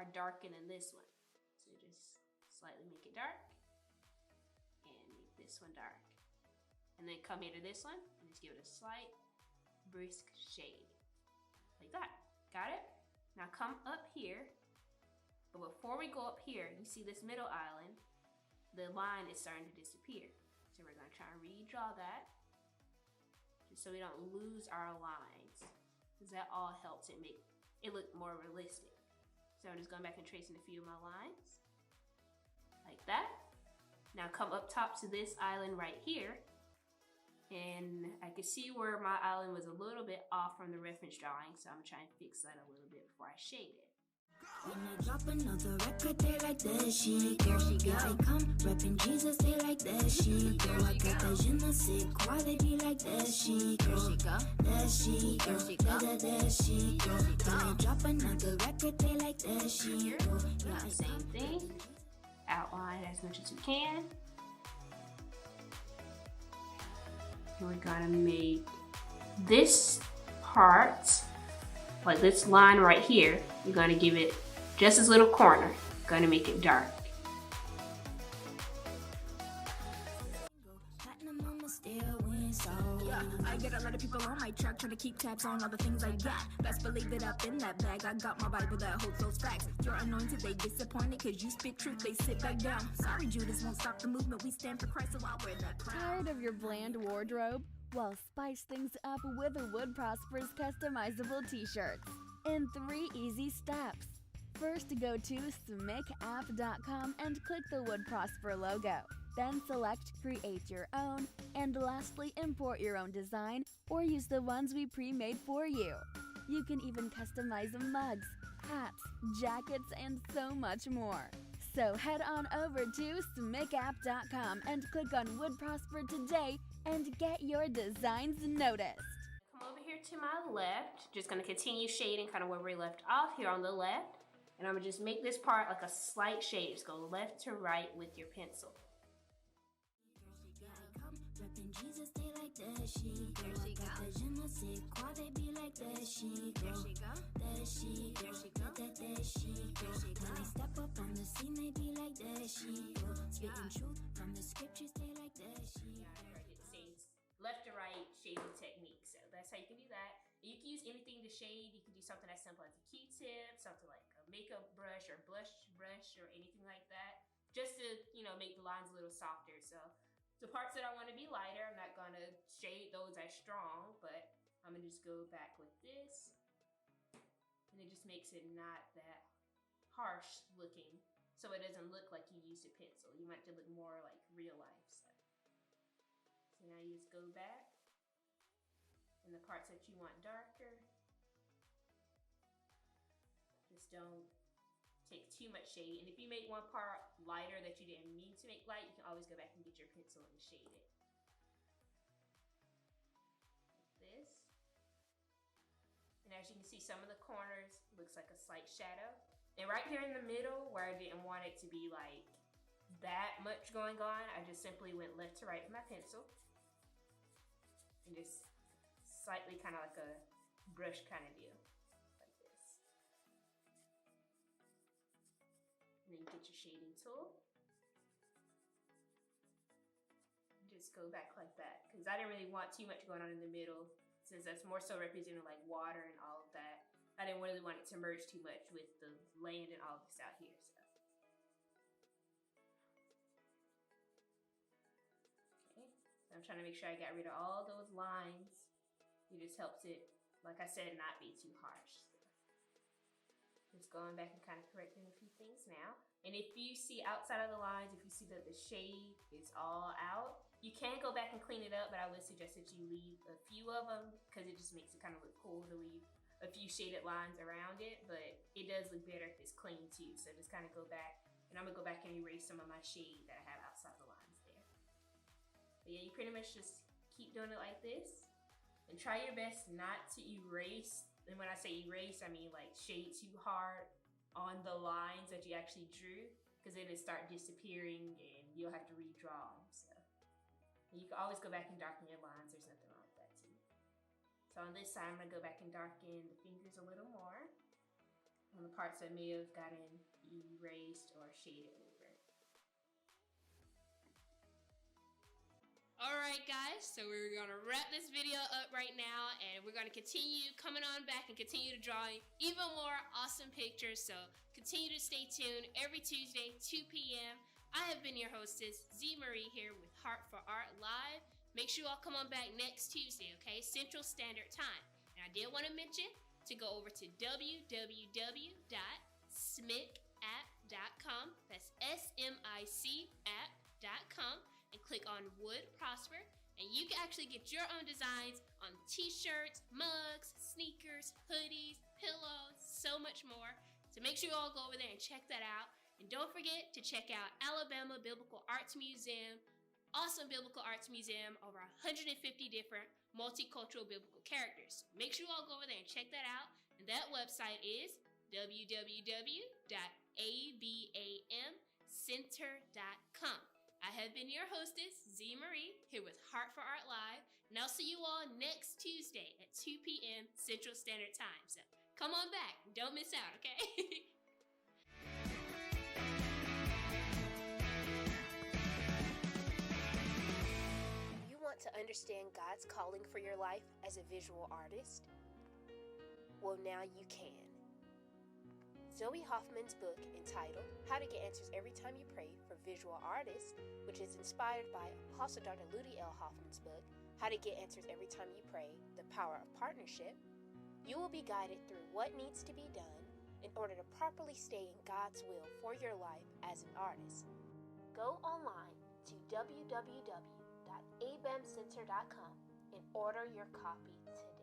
are darker than this one. So just slightly make it dark and make this one dark. And then come here to this one and just give it a slight brisk shade. Like that. Got it? Now come up here. But before we go up here, you see this middle island, the line is starting to disappear. So we're gonna try and redraw that, just so we don't lose our lines, because that all helps it make it look more realistic. So I'm just going back and tracing a few of my lines, like that. Now come up top to this island right here, and I can see where my island was a little bit off from the reference drawing, so I'm trying to fix that a little bit before I shade it. When I drop another record, they like that shit. Here she go. I come reppin' Jesus, they like that shit. Girl, I got that je ne sais quoi, they be like that shit. Here she go. That shit. Here she go. That shit. When I drop another record, they like that shit. Yeah, same thing. Outline as much as you can. And we're gonna make this part, like this line right here, you're gonna give it just this little corner. Gonna make it dark. Yeah, I get a lot of people on my track trying to keep tabs on all the things I got. Best believe it, up in that bag. I got my Bible that holds those facts. You're anointed, they disappointed cause you spit truth, they sit back down. Sorry, Judas won't stop the movement. We stand for Christ, so I'll wear that crown. Tired of your bland wardrobe? Well, spice things up with Wood Prosper's customizable t-shirts in 3 easy steps. First, go to SIGNUP.com and click the Wood Prosper logo. Then select Create Your Own, and lastly, import your own design or use the ones we pre-made for you. You can even customize mugs, hats, jackets, and so much more. So head on over to SIGNUP.com and click on Wood Prosper today and get your designs noticed. Come over here to my left. Just gonna continue shading kind of where we left off here on the left. And I'm gonna just make this part like a slight shade. Just go left to right with your pencil. Jesus, they like that shit. There she go. Je ne sais quoi, they be like that shit. There she go. That shit. There she go. That shit. There she go. When they step up on the scene, they be like that shit. Spitting truth from the scriptures, they like that shit. It says left to right shading technique. So that's how you can do that. You can use anything to shade. You can do something as simple as a Q-tip, something like a makeup brush or blush brush or anything like that, just to, you know, make the lines a little softer. So the parts that I want to be lighter, I'm not going to shade those as strong, but I'm going to just go back with this. And it just makes it not that harsh looking, so it doesn't look like you used a pencil. You want it to look more like real life stuff. So now you just go back, and the parts that you want darker, just don't take too much shade. And if you make one part lighter that you didn't mean to make light, you can always go back and get your pencil and shade it. Like this. And as you can see, some of the corners looks like a slight shadow. And right here in the middle, where I didn't want it to be like that much going on, I just simply went left to right with my pencil. And just slightly kind of like a brush kind of deal. And then you get your shading tool. Just go back like that, because I didn't really want too much going on in the middle, since that's more so representing like water and all of that. I didn't really want it to merge too much with the land and all of this out here. So. Okay, so I'm trying to make sure I got rid of all those lines. It just helps it, like I said, not be too harsh. Just going back and kind of correcting a few things now. And if you see outside of the lines, if you see that the shade is all out, you can go back and clean it up, but I would suggest that you leave a few of them, because it just makes it kind of look cool to leave a few shaded lines around it, but it does look better if it's clean too. So just kind of go back, and I'm gonna go back and erase some of my shade that I have outside the lines there. But yeah, you pretty much just keep doing it like this, and try your best not to erase. And when I say erase, I mean like shade too hard on the lines that you actually drew, because then it start disappearing and you'll have to redraw them. So you can always go back and darken your lines. There's nothing wrong with that too. So on this side, I'm gonna go back and darken the fingers a little more. on the parts that may have gotten erased or shaded over. Alright guys, so we're going to wrap this video up right now, and we're going to continue coming on back and continue to draw even more awesome pictures, so continue to stay tuned every Tuesday, 2 p.m. I have been your hostess, ZMarie, here with Heart for Art Live. Make sure you all come on back next Tuesday, okay? Central Standard Time. And I did want to mention to go over to www.smicapp.com. That's SMIC app.com. And click on Wood Prosper, and you can actually get your own designs on t-shirts, mugs, sneakers, hoodies, pillows, so much more. So make sure you all go over there and check that out. And don't forget to check out Alabama Biblical Arts Museum. Awesome Biblical Arts Museum, over 150 different multicultural biblical characters. Make sure you all go over there and check that out. And that website is www.abamcenter.com. I have been your hostess, ZMarie, here with Heart for Art Live, and I'll see you all next Tuesday at 2 p.m. Central Standard Time. So come on back. Don't miss out, okay? You want to understand God's calling for your life as a visual artist? Well, now you can. Zoe Hoffman's book entitled How to Get Answers Every Time You Pray for Visual Artists, which is inspired by Apostle Dr. Ludi L. Hoffman's book, How to Get Answers Every Time You Pray, The Power of Partnership, you will be guided through what needs to be done in order to properly stay in God's will for your life as an artist. Go online to www.abamcenter.com and order your copy today.